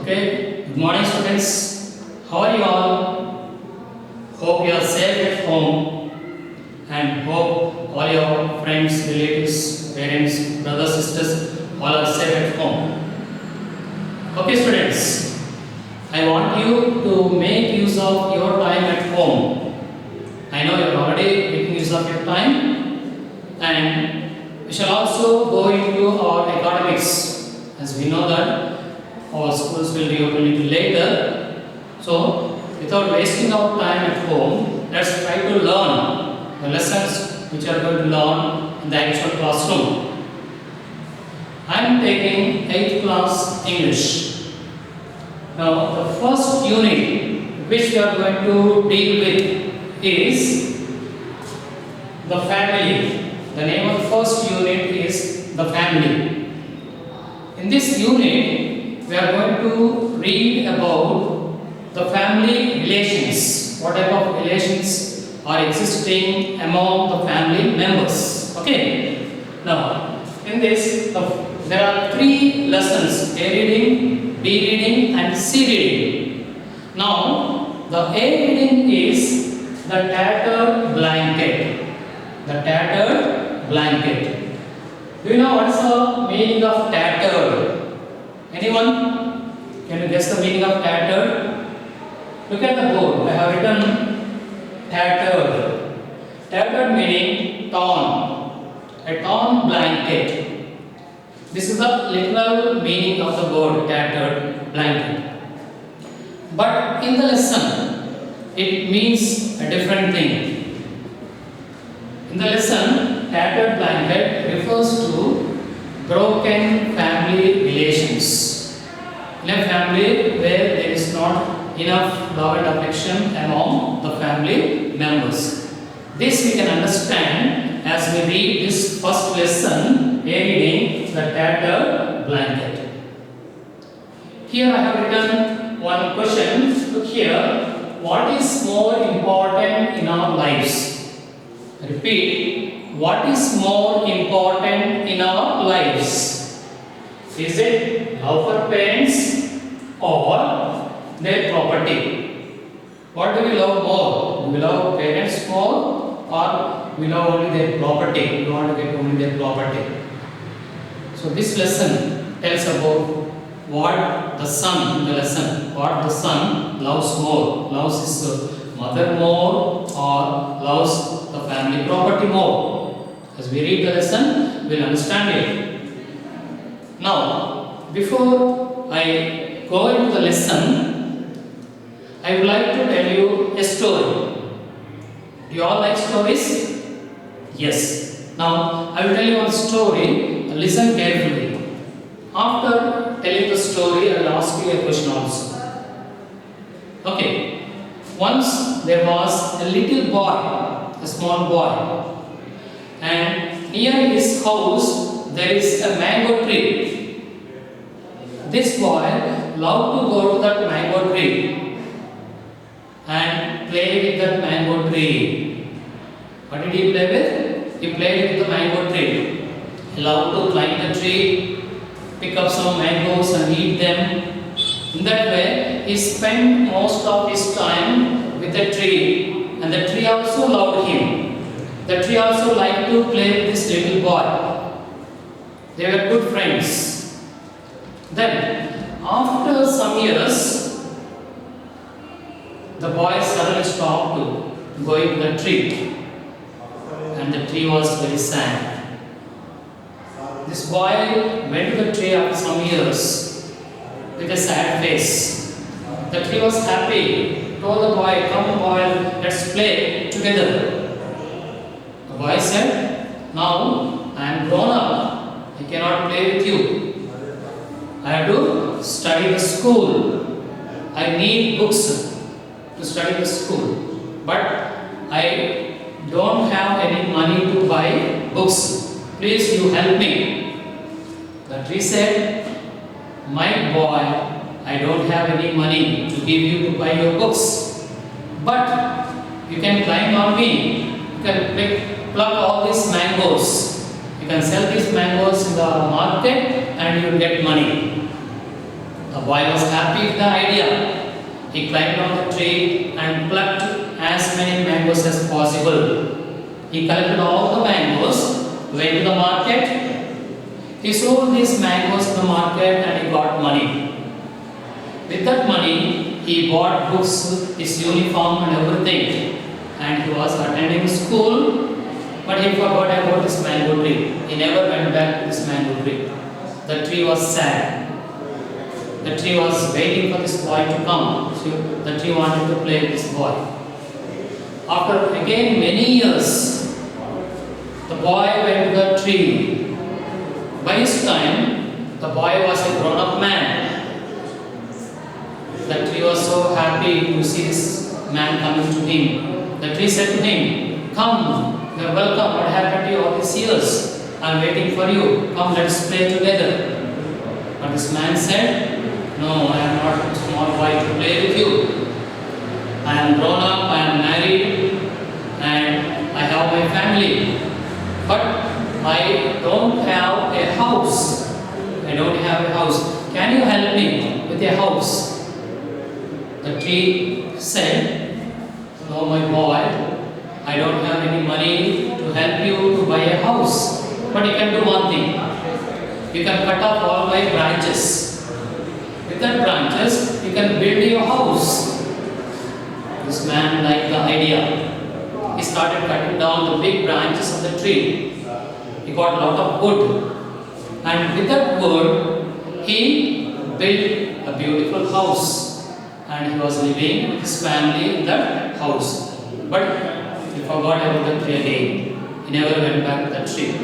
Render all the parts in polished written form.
Okay, good morning students. How are you all? Hope you are safe at home and hope all your friends, relatives, parents, brothers, sisters all are safe at home. Okay students, I want you to make use of your time at home. I know you are already making use of your time, and we shall also go into our academics, as we know that our schools will reopen a little later. So, without wasting our time at home, let's try to learn the lessons which are going to learn in the actual classroom. I am taking 8th class English. Now, the first unit which we are going to deal with is the family. The name of the first unit is the family. In this unit, we are going to read about the family relations. What type of relations are existing among the family members. Okay. Now, in this, there are 3 lessons: A reading, B reading, and C reading. Now, the A reading is the tattered blanket. The tattered blanket. Do you know what is the meaning of tattered? Anyone? Can you guess the meaning of tattered? Look at the board. I have written tattered. Tattered meaning torn. A torn blanket. This is the literal meaning of the word tattered blanket. But in the lesson, it means a different thing. In the lesson, tattered blanket refers to broken family relations. In a family where there is not enough love and affection among the family members. This we can understand as we read this first lesson, A reading, the tattered blanket. Here I have written one question. Look here. What is more important in our lives? Repeat. What is more important in our lives? Is it love for parents or their property? What do we love more? Do we love parents more or we love only their property? We want to get only their property. So this lesson tells about what the son in the lesson, what the son loves more. Loves his mother more or loves the family property more. As we read the lesson, we will understand it. Now, before I go into the lesson, I would like to tell you a story. Do you all like stories? Yes. Now, I will tell you one story. Listen carefully. After telling the story, I will ask you a question also. Okay. Once there was a little boy, a small boy. And near his house there is a mango tree. This boy loved to go to that mango tree and play with that mango tree. What did he play with? He played with the mango tree. He loved to climb the tree, pick up some mangoes and eat them. In that way, he spent most of his time with the tree, and the tree also loved him. The tree also liked to play with this little boy. They were good friends. Then, after some years, the boy suddenly stopped going to the tree. And the tree was very sad. This boy went to the tree after some years with a sad face. The tree was happy. Told the boy, "Come boy, let's play together." The boy said, "Now I am grown up. I cannot play with you. I have to study the school. I need books to study the school. But I don't have any money to buy books. Please you help me." The tree said, "My boy, I don't have any money to give you to buy your books. But you can climb on me. You can pluck all these mangoes. You can sell these mangoes in the market and you will get money." The boy was happy with the idea. He climbed on the tree and plucked as many mangoes as possible. He collected all the mangoes, went to the market. He sold these mangoes in the market and he got money. With that money, he bought books, his uniform and everything. And he was attending school, but he forgot about this mango tree. He never went back to this mango tree. The tree was sad. The tree was waiting for this boy to come. So the tree wanted to play with this boy. After again many years, the boy went to the tree. By this time, the boy was a grown-up man. The tree was so happy to see this man coming to him. The tree said to him, "Come, you are welcome. What happened to you all these years? I am waiting for you. Come, let's play together." But this man said, "No, I am not a small boy to play with you. I am grown up, I am married, and I have my family. But I don't have a house. I don't have a house. Can you help me with a house?" The tree said, "No, my boy, I don't have any money to help you to buy a house. But you can do one thing. You can cut off all my branches. With that branches, you can build your house." This man liked the idea. He started cutting down the big branches of the tree. He got a lot of wood. And with that wood, he built a beautiful house. And he was living with his family in that house. But he forgot about the tree again. He never went back to the tree.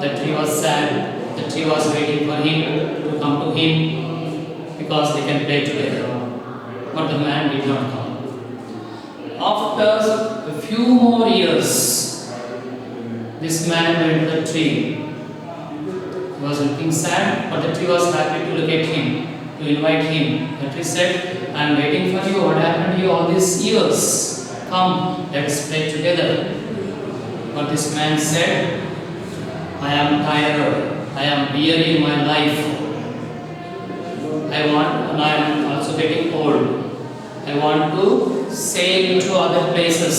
The tree was sad. The tree was waiting for him to come to him because they can play together. But the man did not come. After a few more years, this man went to the tree. He was looking sad, but the tree was happy to look at him, to invite him. The tree said, "I am waiting for you. What happened to you all these years? Come, let's play together." But this man said, "I am tired. I am weary in my life. And I am also getting old. I want to sail to other places,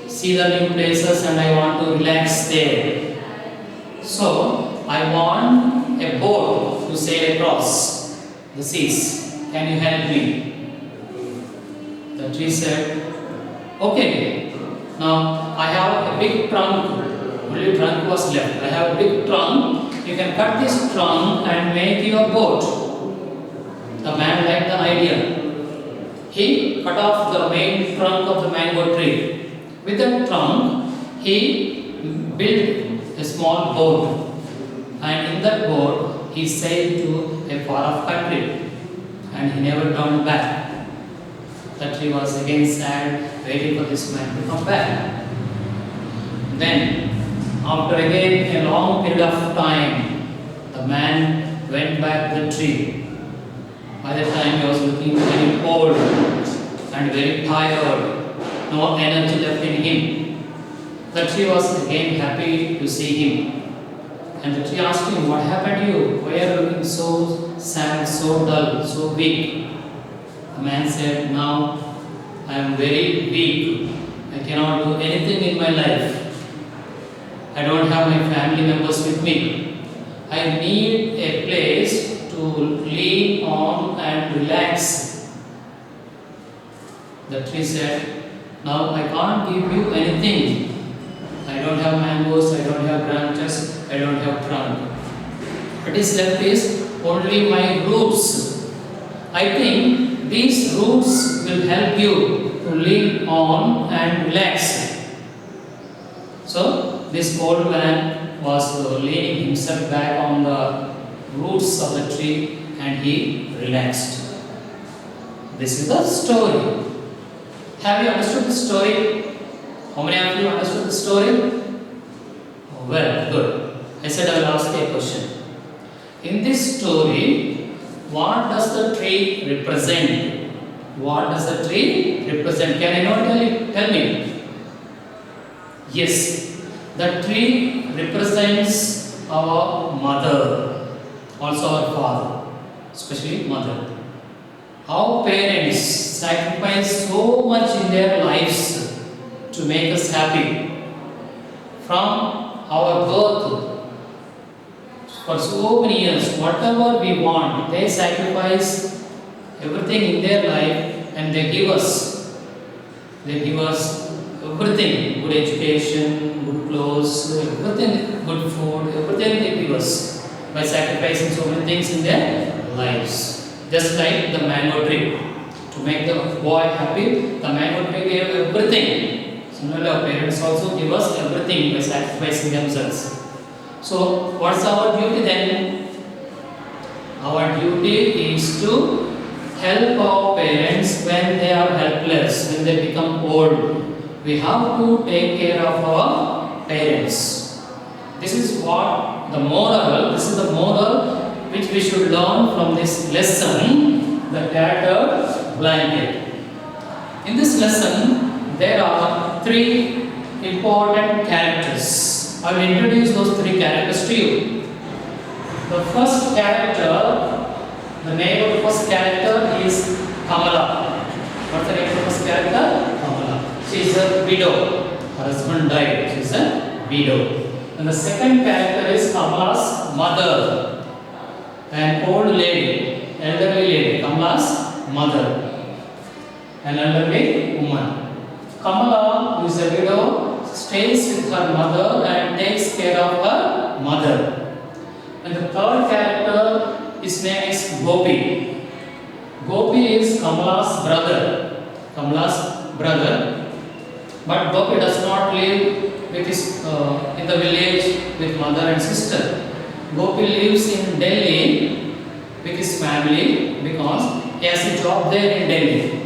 see the new places, and I want to relax there. So I want a boat to sail across the seas. Can you help me?" The tree said, "Okay. Now I have a big trunk. Only trunk was left. I have a big trunk. You can cut this trunk and make your boat." The man liked the idea. He cut off the main trunk of the mango tree. With that trunk, he built a small boat. And in that boat, he sailed to a far-off country. And he never turned back. The tree was again sad, waiting for this man to come back. Then, after again a long period of time, the man went back to the tree. By the time he was looking very old and very tired, no energy left in him. The tree was again happy to see him. And the tree asked him, "What happened to you? Why are you looking so sad, so dull, so weak?" The man said, "Now I am very weak. I cannot do anything in my life. I don't have my family members with me. I need a place to lean on and relax." The tree said, "Now I can't give you anything. I don't have mangoes, I don't have branches, I don't have trunk. What is left is only my roots. I think these roots will help you to lean on and relax." So this old man was leaning himself back on the roots of the tree and he relaxed. This is the story. Have you understood the story? How many of you understood the story? Oh, well, good. I said I will ask you a question. In this story, what does the tree represent? What does the tree represent? Can anyone tell me? Yes, the tree represents our mother, also our father. especially mother. How parents sacrifice so much in their lives to make us happy. From our birth, for so many years, whatever we want, they sacrifice everything in their life and they give us. They give us everything, good education, good clothes, everything, good food, everything they give us by sacrificing so many things in their lives. Just like the mango tree. To make the boy happy, the mango tree gave everything. Similarly, our parents also give us everything by sacrificing themselves. So, what's our duty then? Our duty is to help our parents when they are helpless, when they become old. We have to take care of our parents. This is what the moral, this is the moral which we should learn from this lesson, the tattered blanket. In this lesson, there are three important characters. I will introduce those three characters to you. The first character, the name of the first character is Kamala. What's the name of the first character? Kamala. She is a widow. Her husband died. She is a widow. And the second character is Kamala's mother. An old lady, elderly lady, Kamala's mother, an elderly woman. Kamala, who is a widow, stays with her mother and takes care of her mother. And the third character, his name is Gopi. Gopi is Kamala's brother. Kamala's brother. But Gopi does not live with his, in the village with mother and sister. Gopi lives in Delhi with his family because he has a job there in Delhi.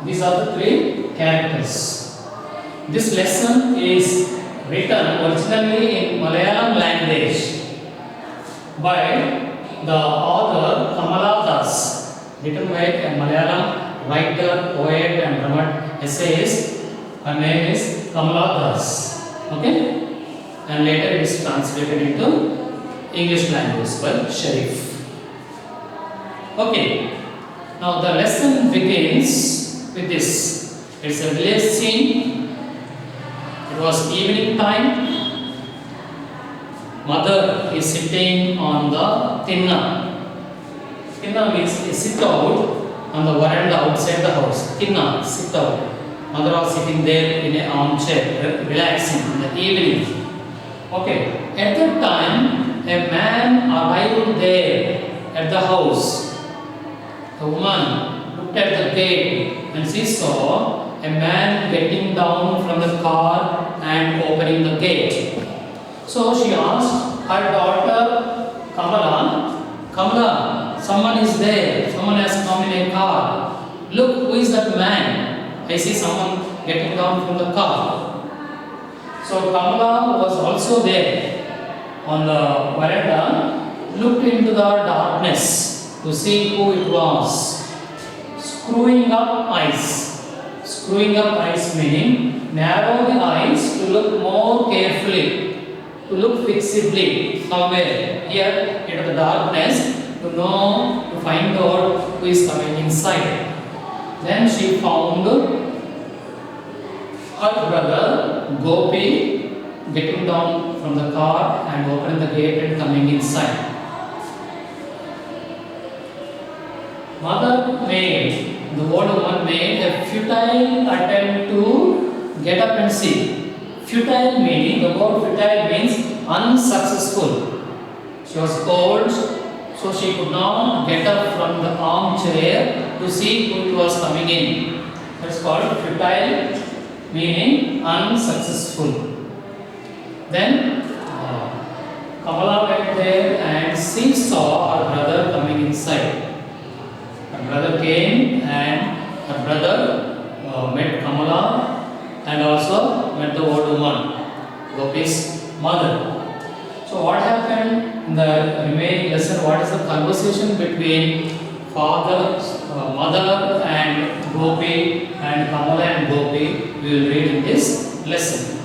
These are the three characters. This lesson is written originally in Malayalam language by the author Kamala Das, written by a Malayalam writer, poet and dramatic essayist. Her name is Kamala Das. Okay? And later it is translated into English language by Sharif. Okay, now the lesson begins with this. It's a village scene. It was evening time. Mother is sitting on the tinna. Tinna means a sit out on the veranda outside the house. Tinna, sit out. Mother was sitting there in an armchair, relaxing in the evening. Okay, at that time, a man arrived there at the house. The woman looked at the gate and she saw a man getting down from the car and opening the gate. So she asked her daughter Kamala, Kamala, someone is there, someone has come in a car. Look, who is that man? I see someone getting down from the car. So Kamala was also there on the veranda, looked into the darkness to see who it was. Screwing up eyes. Screwing up eyes meaning narrow the eyes to look more carefully, to look fixedly somewhere here into the darkness to know, to find out who is coming inside. Then she found her brother Gopi getting down from the car and opening the gate and coming inside. Mother made, the old woman made a futile attempt to get up and see. Futile meaning, the word futile means unsuccessful. She was old, so she could not get up from the armchair to see who was coming in. That's called futile, meaning unsuccessful. Then Kamala went there and she saw her brother coming inside. Her brother came and her brother met Kamala and also met the old woman, Gopi's mother. So what happened in the remaining lesson? What is the conversation between father, mother and Gopi and Kamala and Gopi? We will read in this lesson.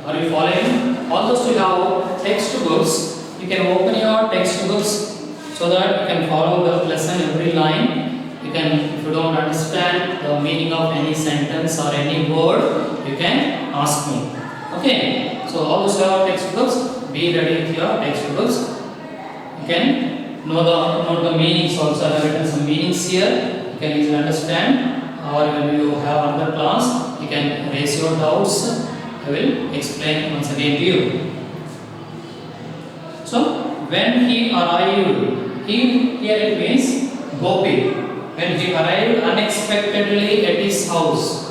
Are you following? All those who have textbooks, You can open your textbooks so that you can follow the lesson every line. You can, if you don't understand the meaning of any sentence or any word, you can ask me. Okay, so all those are textbooks. Be ready with your textbooks. You can know the meanings also. I have written some meanings here. You can easily understand. Or when you have another class, you can raise your doubts. I will explain once again to you. So, when he arrived, here it means Gopi. When he arrived unexpectedly at his house,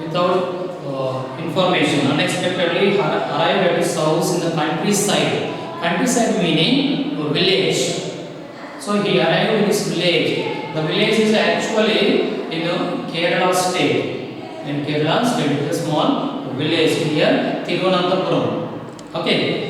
without information, unexpectedly arrived at his house in the countryside. Countryside meaning village. So he arrived in his village. The village is actually in Kerala state. In Kerala state, it is a small village here, Thiruvananthapuram. Okay.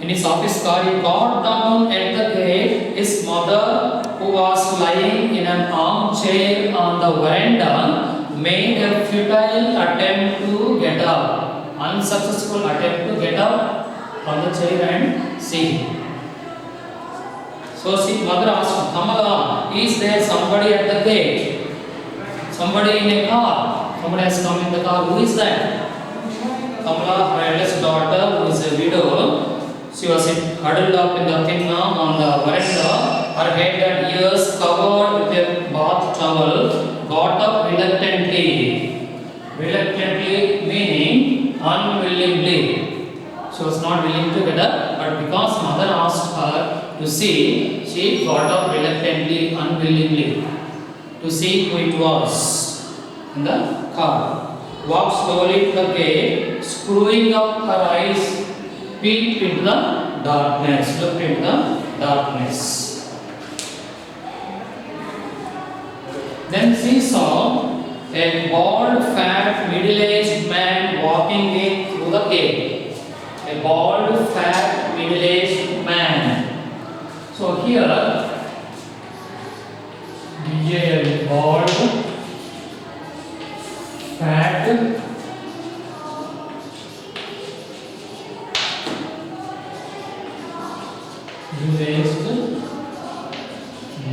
In his office car, he got down at the gate. His mother, who was lying in an armchair on the veranda, made a futile attempt to get up. Unsuccessful attempt to get up from the chair and see him. So his mother asked, Kamala, is there somebody at the gate? Somebody in a car. Somebody has come in the car. Who is that? Kamala, her eldest daughter, who is a widow, she was huddled up in the thing on the veranda, her head and ears covered with a bath towel, got up reluctantly. Reluctantly meaning unwillingly. She was not willing to get up, but because mother asked her to see, she got up reluctantly, unwillingly, to see who it was in the car. Walked slowly to the gate, screwing up her eyes, peeped into the darkness, looked into the darkness. Then she saw a bald, fat, middle-aged man walking in through the gate. A bald, fat, middle-aged man. So here, a bald, fat, middle-aged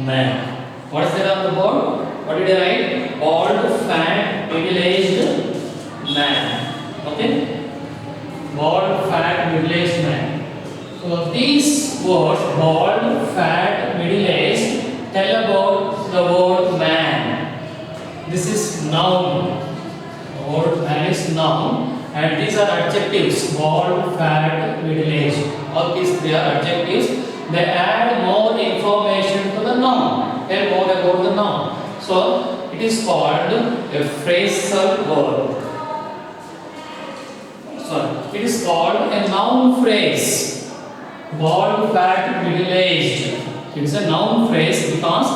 man. What is there on the board? What did I write? Bald, fat, middle-aged man. Okay? Bald, fat, middle-aged man. So these words, bald, fat, middle-aged, tell about the word man. This is noun. The word man is noun. And these are adjectives. Bald, fat, middle-aged. All these three are adjectives. They add more information to the noun. Tell more about the noun. So it is called a phrasal verb. Sorry, it is called a noun phrase. Bald, fat, middle-aged. It is a noun phrase because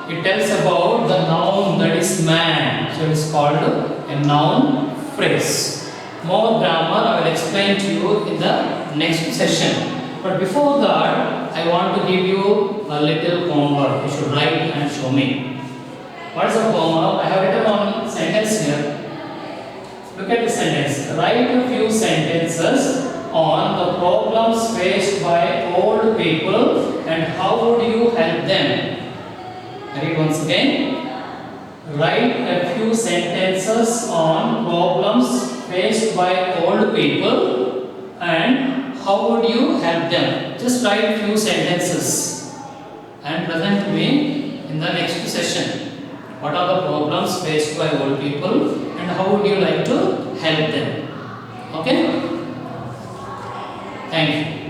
it tells about the noun, that is man. So it is called a noun phrase. More grammar I will explain to you in the next session. But before that, I want to give you a little homework. You should write and show me. What is the homework? I have written one sentence here. Look at the sentence. Write a few sentences on the problems faced by old people and how would you help them. I read once again. Write a few sentences on problems faced by old people and how would you help them? Just write a few sentences and present to me in the next session. What are the problems faced by old people and how would you like to help them? Okay? Thank you.